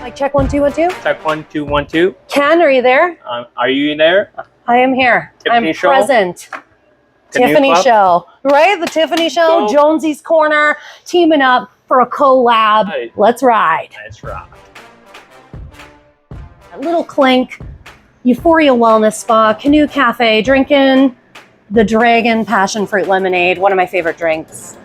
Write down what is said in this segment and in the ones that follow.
Like check 1 2 1 2. Check 1 2 1 2. Ken, are you there? Are you there? I am here. Tiffany I'm show? present. Tiffany show, right? The Tiffany show. Go. Jonesy's Corner, teaming up for a collab. Right. Let's ride. That's right. A little clink. Euphoria Wellness Spa, Canoe Cafe, drinking the Dragon Passion Fruit Lemonade. One of my favorite drinks.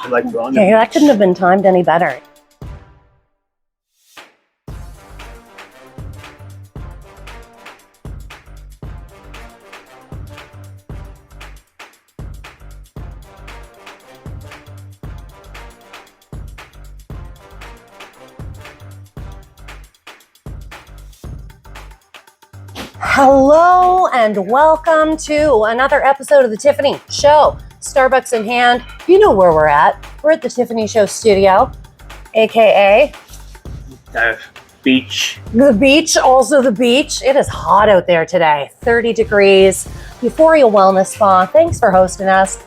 Like on Okay, that couldn't have been timed any better. Hello and welcome to another episode of the Tiffany Show. Starbucks in hand. You know where we're at. We're at the Tiffany Show studio, aka the beach. the beach, also the beach. It is hot out there today, 30 degrees. Euphoria Wellness Spa. Thanks for hosting us.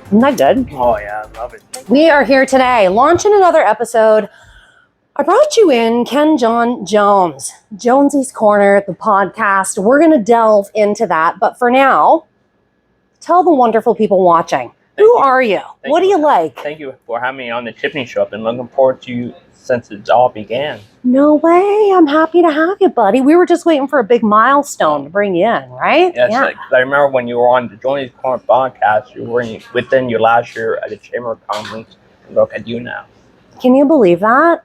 Isn't that good? Oh yeah, I love it. We are here today, launching another episode. I brought you in Ken John Jones, Jonesy's Corner, the podcast. We're going to delve into that. But for now, tell the wonderful people watching, who are you? What do you like? Thank you for having me on the Tiffany show. I've been looking forward to you since it all began. No way. I'm happy to have you, buddy. We were just waiting for a big milestone to bring you in, right? Yes, yeah. I remember when you were on the Jonesy's Corner podcast, you were within your last year at the Chamber of Commerce. Look at you now. Can you believe that?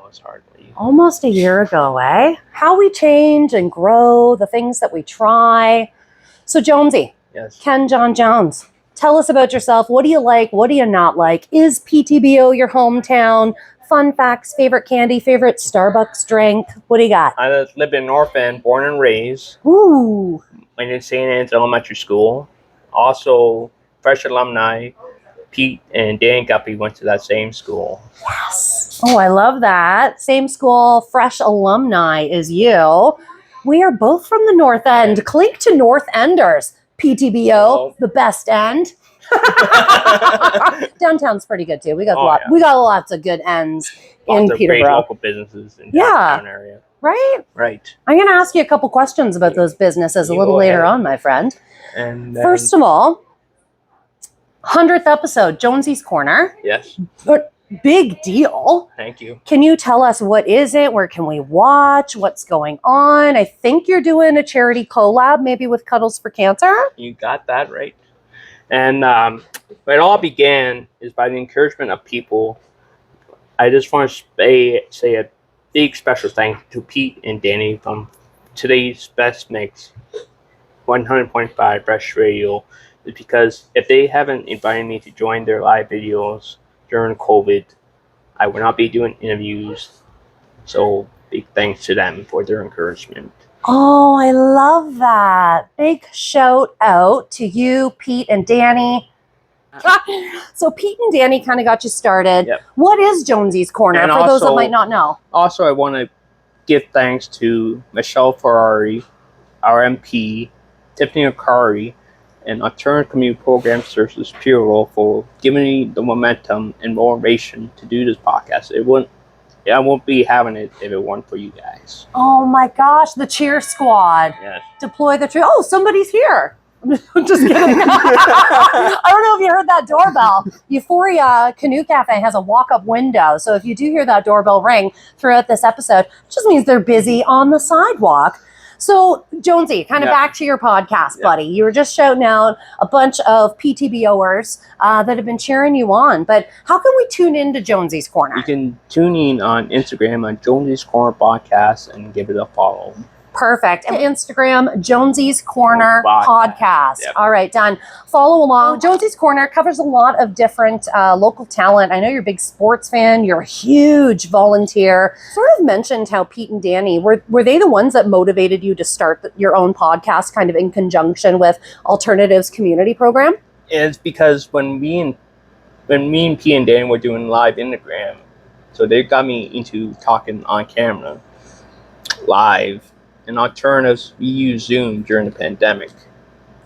It's hard for you. Almost a year ago, eh? How we change and grow, the things that we try. So Jonesy, yes. Ken John Jones, tell us about yourself. What do you like? What do you not like? Is PTBO your hometown? Fun facts, favorite candy, favorite Starbucks drink? What do you got? I live in North End, born and raised. Ooh. Went to St. Anne's Elementary School. Also, fresh alumni. Pete and Dan Guppy went to that same school. Yes. Oh, I love that. Same school, fresh alumni is you. We are both from the North End. Clink to North Enders. PTBO, the best end. Downtown's pretty good too. We got we got lots of good ends in Peterborough. Great local businesses in the downtown area. Right? Right. I'm going to ask you a couple questions about those businesses a little later on, my friend. And first of all, 100th episode, Jonesy's Corner. Yes. Big deal. Thank you. Can you tell us what is it? Where can we watch? What's going on? I think you're doing a charity collab, maybe with Cuddles for Cancer. You got that right. And where it all began is by the encouragement of people. I just want to say a big special thanks to Pete and Danny from today's Best Mix 100.5 Fresh Radio. Because if they haven't invited me to join their live videos during COVID, I would not be doing interviews. So big thanks to them for their encouragement. Oh, I love that. Big shout out to you, Pete and Danny. So Pete and Danny kind of got you started. Yep. What is Jonesy's Corner and for also, those that might not know? Also, I want to give thanks to Michelle Ferrari, our MP, Tiffany Akari, and Alternative Community Program Services Bureau for giving me the momentum and motivation to do this podcast. I won't be having it if it weren't for you guys. Oh my gosh, the cheer squad. Yes. Deploy the cheer. Oh, somebody's here. I'm just kidding. I don't know if you heard that doorbell. Euphoria Canoe Cafe has a walk-up window. So if you do hear that doorbell ring throughout this episode, it just means they're busy on the sidewalk. So, Jonesy, kind of back to your podcast, buddy. You were just shouting out a bunch of PTBOers that have been cheering you on. But how can we tune into Jonesy's Corner? You can tune in on Instagram on Jonesy's Corner Podcast and give it a follow. Perfect. And Instagram, Jonesy's Corner Podcast. Yep. All right, done. Follow along. Jonesy's Corner covers a lot of different local talent. I know you're a big sports fan. You're a huge volunteer. Sort of mentioned how Pete and Danny, were they the ones that motivated you to start your own podcast kind of in conjunction with Alternatives Community Program? It's because when me and Pete and Danny were doing live Instagram, so they got me into talking on camera live. And alternatives, we use Zoom during the pandemic.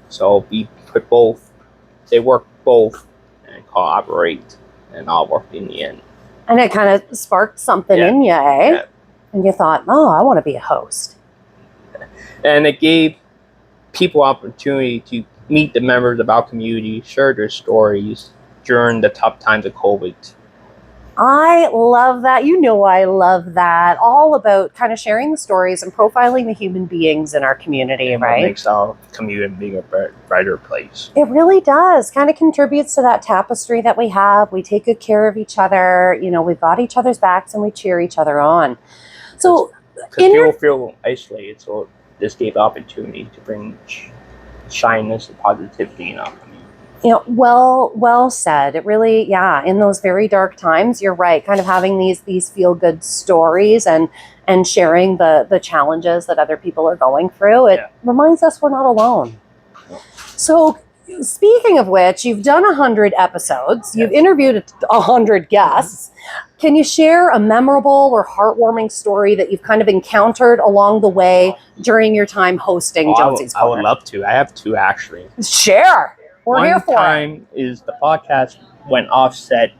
So we put both, they work both and collaborate, and all work in the end. And it kind of sparked something in you, eh? Yeah. And you thought, oh, I want to be a host. And it gave people opportunity to meet the members of our community, share their stories during the tough times of COVID. I love that. You know, I love that. All about kind of sharing the stories and profiling the human beings in our community, And right? It makes our community being a brighter place. It really does. Kind of contributes to that tapestry that we have. We take good care of each other. You know, we've got each other's backs and we cheer each other on. So, because people feel isolated, so this gave opportunity to bring shyness and positivity in our community. you know, well said. It really, yeah, in those very dark times, you're right. Kind of having these feel good stories and sharing the challenges that other people are going through. It reminds us we're not alone. So, speaking of which, you've done 100 episodes. You've interviewed 100 guests. Can you share a memorable or heartwarming story that you've kind of encountered along the way during your time hosting Jonesy's Corner? I would love to. I have two, actually. Share. We're here for it. One time is the podcast went offset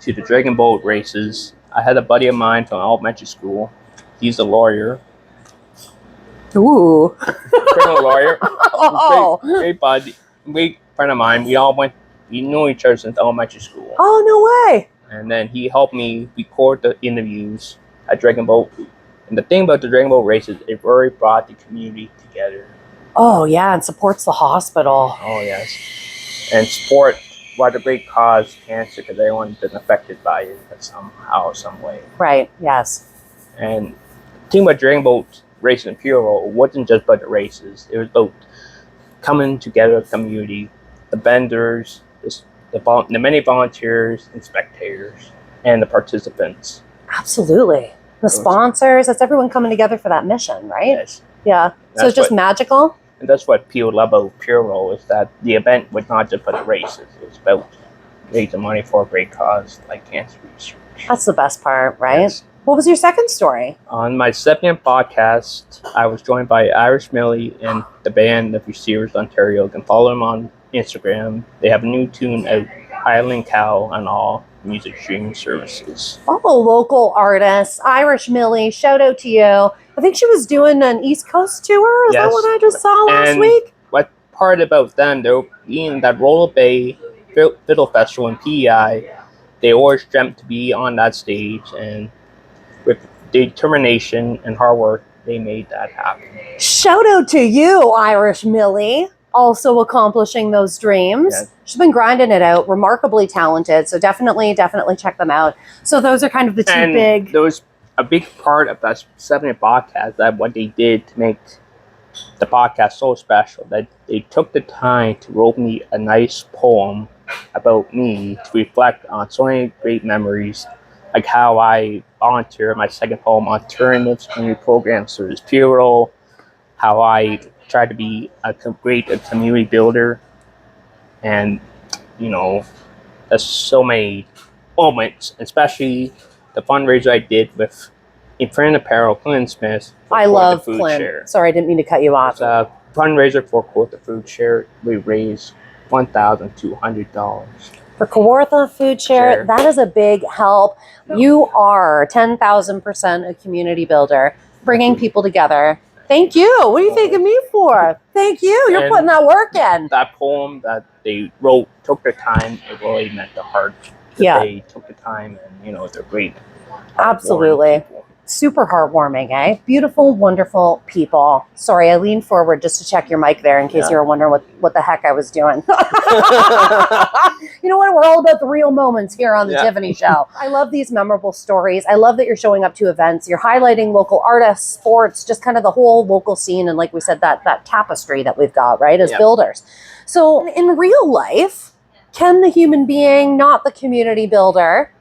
to the Dragon Boat races. I had a buddy of mine from elementary school. He's a lawyer. Ooh. Criminal lawyer. Oh. Great buddy. Great friend of mine. We knew each other since elementary school. Oh, no way. And then he helped me record the interviews at Dragon Boat. And the thing about the Dragon Boat races, it really brought the community together. Oh, yeah, and supports the hospital. Oh, yes. And sport, what a great cause, cancer, because everyone's been affected by it somehow, some way. Right, yes. And the thing about Dragon Boat Racing Imperial wasn't just about the races. It was about coming together, community, the vendors, the many volunteers and spectators, and the participants. Absolutely. The sponsors, that's everyone coming together for that mission, right? Yes. Yeah. So it's just magical? And that's what people love about Puro, is that the event was not just about the races. It was about raising money for a great cause like cancer research. That's the best part, right? Yes. What was your second story? On my second podcast, I was joined by Irish Millie and the band of Receivers Ontario. You can follow them on Instagram. They have a new tune out, Highland Cow, on all music streaming services. Oh, local artists. Irish Millie, shout out to you. I think she was doing an East Coast tour. Is that what I just saw last week? What part about them, they're being that Roller Bay Fiddle Festival in PEI. They always dreamt to be on that stage, and with determination and hard work, they made that happen. Shout out to you, Irish Millie, also accomplishing those dreams. Yes. She's been grinding it out, remarkably talented, so definitely check them out. So those are kind of the two big... There was a big part of that 7-minute podcast, that what they did to make the podcast so special, that they took the time to write me a nice poem about me to reflect on so many great memories, like how I volunteer my second poem on Alternative Community Programs through Puro, how I tried to be a great community builder, and there's so many moments, especially the fundraiser I did with Infernal Apparel, Clint Smith. I love Clint. Share. Sorry, I didn't mean to cut you off. It's a fundraiser for Kawartha Food Share. We raised $1,200. For Kawartha Food Share, that is a big help. You are 10,000% a community builder, bringing people together. Thank you. What are you thanking me for? Thank you. You're putting that work in. That poem that they wrote took their time. It really meant the heart. They took the time, and they're great. Absolutely. Super heartwarming, eh? Beautiful, wonderful people. Sorry, I leaned forward just to check your mic there in case you were wondering what the heck I was doing. You know what? We're all about the real moments here on the Tiffany Show. I love these memorable stories. I love that you're showing up to events. You're highlighting local artists, sports, just kind of the whole local scene. And like we said, that tapestry that we've got, right, as builders. So in real life, can the human being, not the community builder,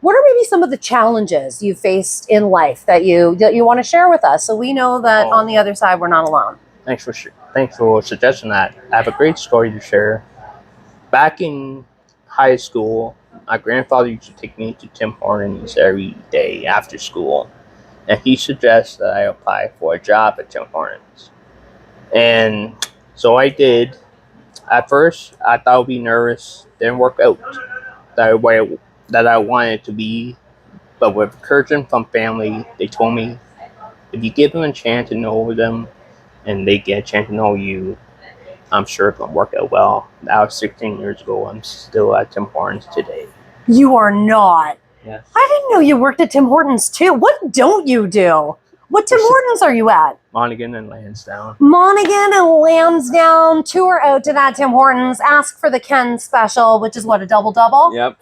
what are maybe some of the challenges you've faced in life that you want to share with us, so we know that on the other side we're not alone? Thanks for suggesting that. I have a great story to share. Back in high school, my grandfather used to take me to Tim Hortons every day after school, and he suggested that I apply for a job at Tim Hortons. And so I did. At first, I thought I would be nervous. Didn't work out that I wanted to be But with encouragement from family, they told me if you give them a chance to know them and they get a chance to know you, I'm sure it's going to work out well. That was 16 years ago. I'm still at Tim Hortons today. You are not. Yes. I didn't know you worked at Tim Hortons too. What don't you do? What Tim Hortons are you at? Monaghan and Lansdowne. Monaghan and Lansdowne. Tour out to that Tim Hortons. Ask for the Ken special, which is what, a double-double? Yep.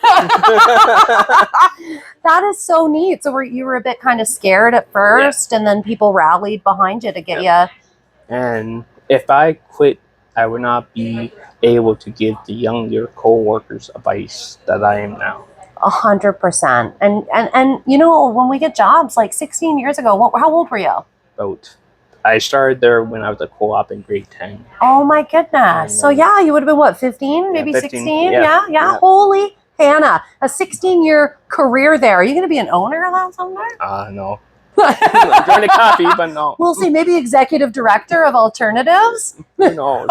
That is so neat. So you were a bit kind of scared at first, and then people rallied behind you to get you. And if I quit, I would not be able to give the younger co-workers advice that I am now. 100%. And you know, when we get jobs, like 16 years ago, how old were you? I started there when I was a co-op in grade 10. Oh my goodness. So yeah, you would have been what, 15, maybe 15, 16? yeah. Yeah. Holy Hannah, a 16-year career there. Are you going to be an owner of that someday? No. I'm joining coffee, but no. We'll see. Maybe executive director of alternatives. Who knows?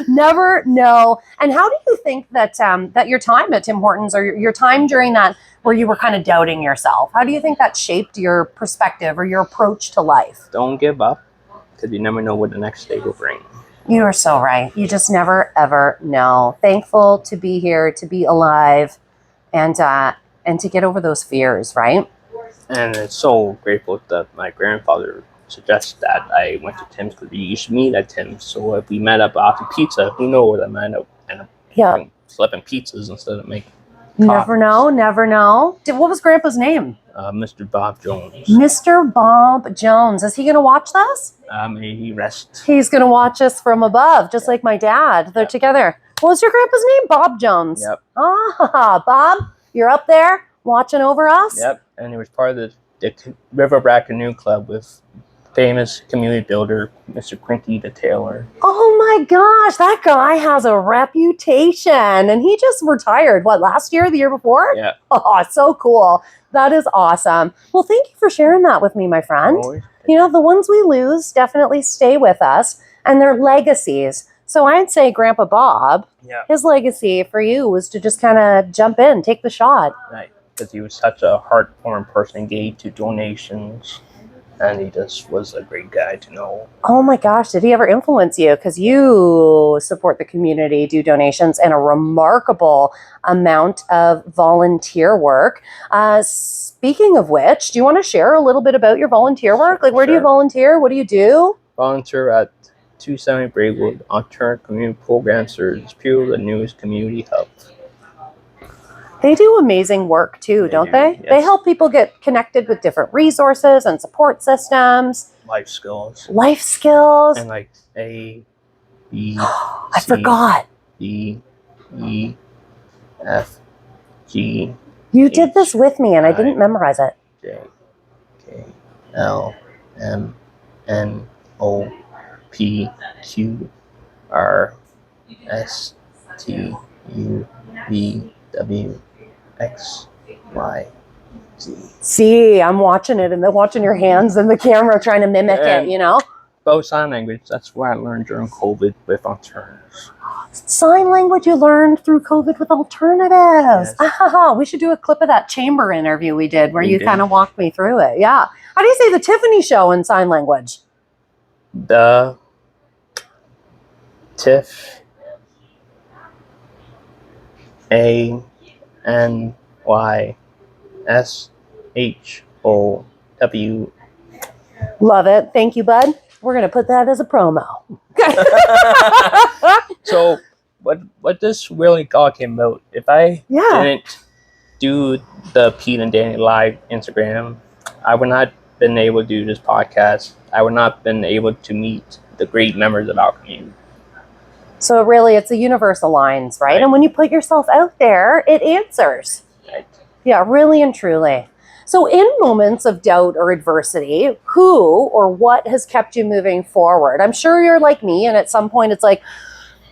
Never know. And how do you think that that your time at Tim Hortons, or your time during that where you were kind of doubting yourself, how do you think that shaped your perspective or your approach to life? Don't give up, because you never know what the next day will bring. You are so right. You just never, ever know. Thankful to be here, to be alive, and to get over those fears, right? And it's so grateful that my grandfather suggested that I went to Tim's, because we used to meet at Tim's. So if we met up after pizza, who knows? I might end up flipping pizzas instead of making coffee. Never know, never know. What was Grandpa's name? Mr. Bob Jones. Mr. Bob Jones. Is he going to watch this? May he rest. He's going to watch us from above, just like my dad. They're together. What's your grandpa's name? Bob Jones. Yep. Ah, Bob, you're up there watching over us? Yep. And he was part of the River Rat Canoe Club with famous community builder, Mr. Quinty the Taylor. Oh my gosh, that guy has a reputation. And he just retired, what, last year, the year before? Yeah. Oh, so cool. That is awesome. Well, thank you for sharing that with me, my friend. Always. You know, the ones we lose definitely stay with us, and they're legacies. So I'd say Grandpa Bob, his legacy for you was to just kind of jump in, take the shot. Right. Because he was such a heartwarming person, gave to donations, and he just was a great guy to know. Oh my gosh, did he ever influence you? Because you support the community, do donations, and a remarkable amount of volunteer work. Speaking of which, do you want to share a little bit about your volunteer work? Like, where do you volunteer? What do you do? Volunteer at 270 Braidwood, Alternative Community Program Service, Pure, the newest community hub. They do amazing work too, don't they? Yes. They help people get connected with different resources and support systems. Life skills. Life skills. And like A, B, I C, forgot. D, E, F, G. You did this with me and I didn't memorize it. J, K, L, M, N, O, P, Q, R, S, T, U, V, W, X, Y, Z. See, I'm watching it and then watching your hands and the camera trying to mimic it, you know? Both sign language, that's what I learned during COVID with alternatives. Sign language you learned through COVID with alternatives. Yes. We should do a clip of that chamber interview we did where you kind of walked me through it. Yeah. How do you say the Tiffany show in sign language? The Tiff A N Y S H O W. Love it. Thank you, bud. We're gonna put that as a promo. So what this really all came about, if I didn't do the Pete and Danny live Instagram, I would not been able to do this podcast. I would not been able to meet the great members of our community. So really, it's the universe aligns, right? And when you put yourself out there, it answers. Right. Yeah, really and truly. So in moments of doubt or adversity, who or what has kept you moving forward? I'm sure you're like me, and at some point it's like,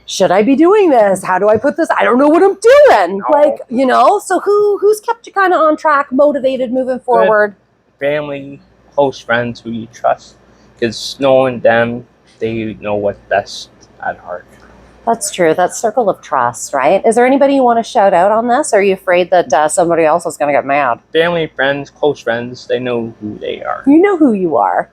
should I be doing this? How do I put this? I don't know what I'm doing. No. Like, you know, so who's kept you kind of on track, motivated, moving forward? Good family, close friends who you trust. Because knowing them, they know what's best at heart. That's true. That circle of trust, right? Is there anybody you want to shout out on this? Or are you afraid that somebody else is going to get mad? Family, friends, close friends, they know who they are. You know who you are.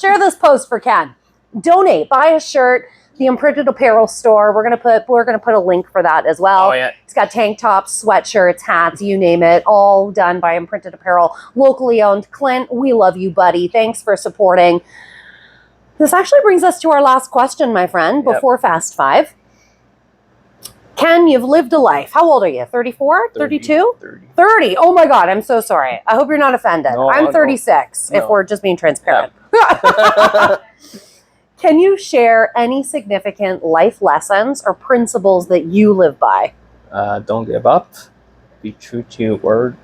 Share this post for Ken. Donate. Buy a shirt. The Imprinted Apparel store. We're gonna put a link for that as well. Oh, yeah. It's got tank tops, sweatshirts, hats, you name it, all done by Imprinted Apparel, locally owned. Clint, we love you, buddy. Thanks for supporting. This actually brings us to our last question, my friend, before Fast Five. Ken, you've lived a life. How old are you? 34? 32? 30. Oh my God, I'm so sorry. I hope you're not offended. No, I'm 36, if No. we're just being transparent. Can you share any significant life lessons or principles that you live by? Don't give up. Be true to your word.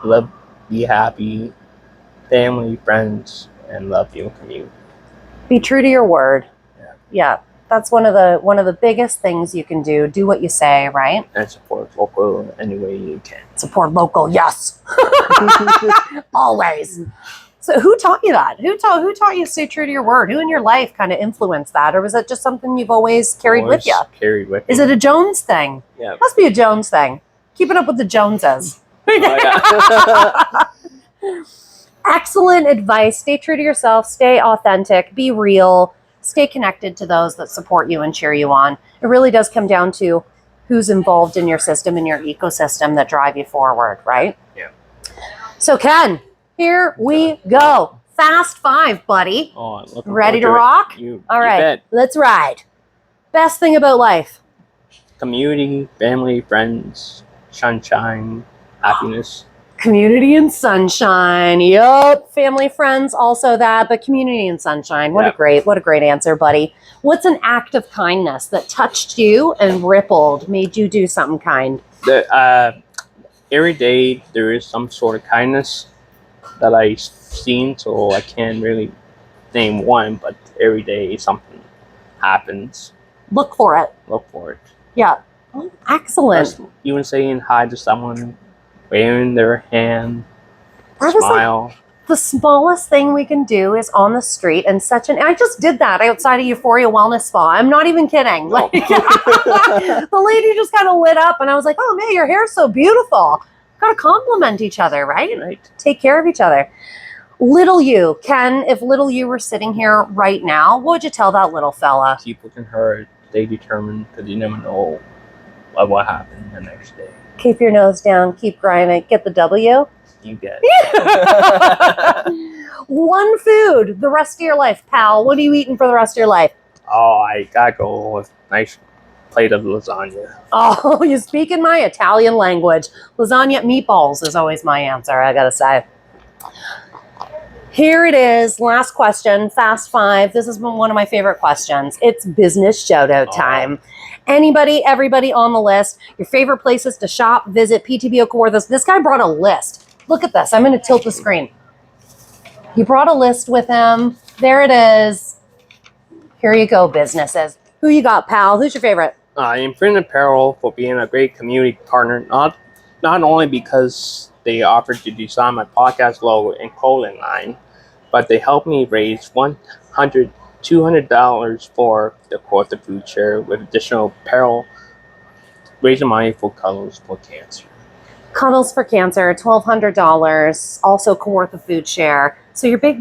Love, be happy. Family, friends, and love your community. Be true to your word. Yeah. That's one of the biggest things you can do. Do what you say, right? And support local any way you can. Support local, yes. Always. So who taught you that? Who taught you to stay true to your word? Who in your life kind of influenced that? Or was it just something you've always carried with you? Carried with Is me. it a Jones thing? Yeah. Must be a Jones thing. Keeping up with the Joneses. Oh, yeah. Excellent advice. Stay true to yourself. Stay authentic. Be real. Stay connected to those that support you and cheer you on. It really does come down to who's involved in your system and your ecosystem that drive you forward, right? Yeah. So Ken, here we go. Fast Five, buddy. Oh, I'm looking Ready to forward rock? it. You All right, bet. let's ride. Best thing about life? Community, family, friends, sunshine, happiness. Community and sunshine. Yup. Family, friends, also that, but community and sunshine. What a great answer, buddy. What's an act of kindness that touched you and rippled, made you do something kind? Every day there is some sort of kindness that I've seen, so I can't really name one, but every day something happens. Look for it. Look for it. Yeah. Oh, excellent. Just even saying hi to someone, waving their hand, That is like smile. the smallest thing we can do is on the street and I just did that outside of Euphoria Wellness Spa. I'm not even kidding. Like, the lady just kind of lit up and I was like, oh man, your hair's so beautiful. Gotta compliment each other, right? Right. Take care of each other. Little you, Ken, if little you were sitting here right now, what would you tell that little fella? Keep looking hard, stay determined, because you never know what happened the next day. Keep your nose down, keep grinding, get the W. You get it. One food the rest of your life, pal. What are you eating for the rest of your life? Oh, I gotta go with a nice plate of lasagna. Oh, you speak in my Italian language. Lasagna meatballs is always my answer, I gotta say. Here it is. Last question. Fast Five. This has been one of my favorite questions. It's business shout out time. Anybody, everybody on the list, your favorite places to shop, visit, PTBO Kawarthas. This guy brought a list. Look at this. I'm going to tilt the screen. He brought a list with him. There it is. Here you go, businesses. Who you got, pal? Who's your favorite? Imprinted Apparel for being a great community partner, not only because they offered to design my podcast logo and clothing line, but they helped me raise $200 for the Kawartha Food Share with additional apparel, raising money for Cuddles for Cancer. Cuddles for Cancer, $1,200. Also Kawartha Food Share. So you're big,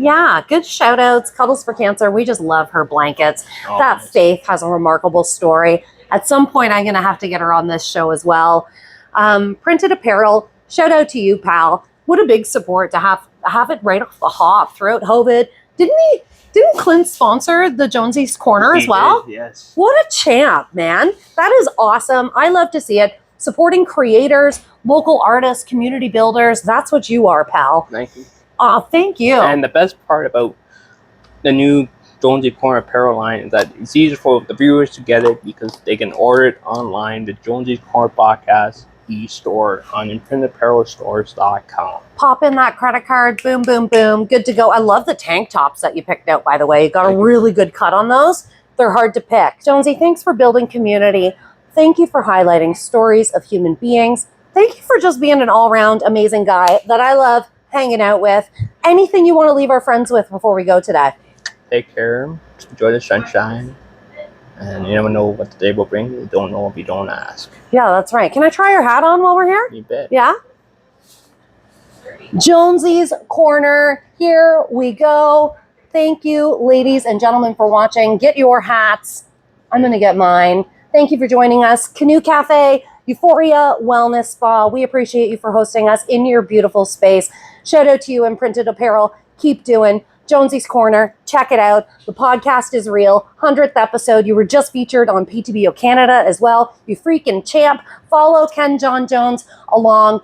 good shout outs. Cuddles for Cancer. We just love her blankets. Oh, That nice. Faith has a remarkable story. At some point, I'm going to have to get her on this show as well. Printed Apparel. Shout out to you, pal. What a big support to have it right off the hop throughout COVID. Didn't Clint sponsor the Jonesy's Corner as well? Did, yes. What a champ, man. That is awesome. I love to see it. Supporting creators, local artists, community builders. That's what you are, pal. Thank you. Oh, thank you. And the best part about the new Jonesy Corner apparel line is that it's easier for the viewers to get it because they can order it online, the Jonesy Corner Podcast e-store on imprintedapparelstores.com. Pop in that credit card. Boom, boom, boom. Good to go. I love the tank tops that you picked out, by the way. You got a really good cut on those. They're hard to pick. Jonesy, thanks for building community. Thank you for highlighting stories of human beings. Thank you for just being an all-around amazing guy that I love hanging out with. Anything you want to leave our friends with before we go today? Take care. Enjoy the sunshine. And you never know what the day will bring. You don't know if you don't ask. Yeah, that's right. Can I try your hat on while we're here? You bet. Yeah? Jonesy's Corner. Here we go. Thank you, ladies and gentlemen, for watching. Get your hats. I'm going to get mine. Thank you for joining us. Canoe Cafe, Euphoria Wellness Spa. We appreciate you for hosting us in your beautiful space. Shout out to you, Imprinted Apparel. Keep doing. Jonesy's Corner. Check it out. The podcast is real. 100th episode. You were just featured on PTBO Canada as well. You freaking champ. Follow Ken John Jones along.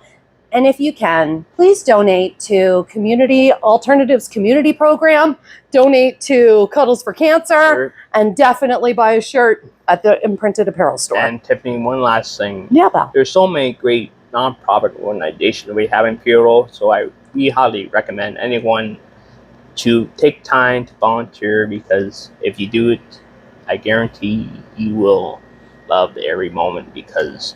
And if you can, please donate to Community Alternatives Community Program. Donate to Cuddles for Cancer. Sure. And definitely buy a shirt at the Imprinted Apparel store. And Tiffany, one last thing. Yeah, Belle. There's so many great nonprofit organizations we have in Puro, so we highly recommend anyone to take time to volunteer, because if you do it, I guarantee you will love every moment, because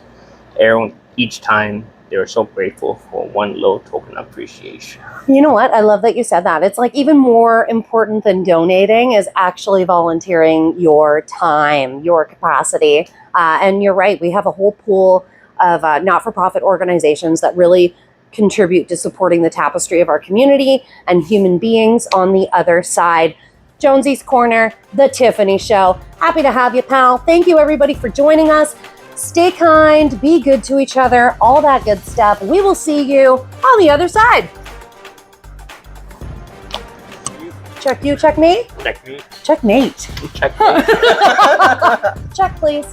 each time they were so grateful for one little token of appreciation. You know what? I love that you said that. It's like even more important than donating is actually volunteering your time, your capacity. And you're right. We have a whole pool of not-for-profit organizations that really contribute to supporting the tapestry of our community and human beings on the other side. Jonesy's Corner, The Tiffany Show. Happy to have you, pal. Thank you, everybody, for joining us. Stay kind, be good to each other, all that good stuff. We will see you on the other side. Check you, check me? Check me. Checkmate. Check me. Check, please.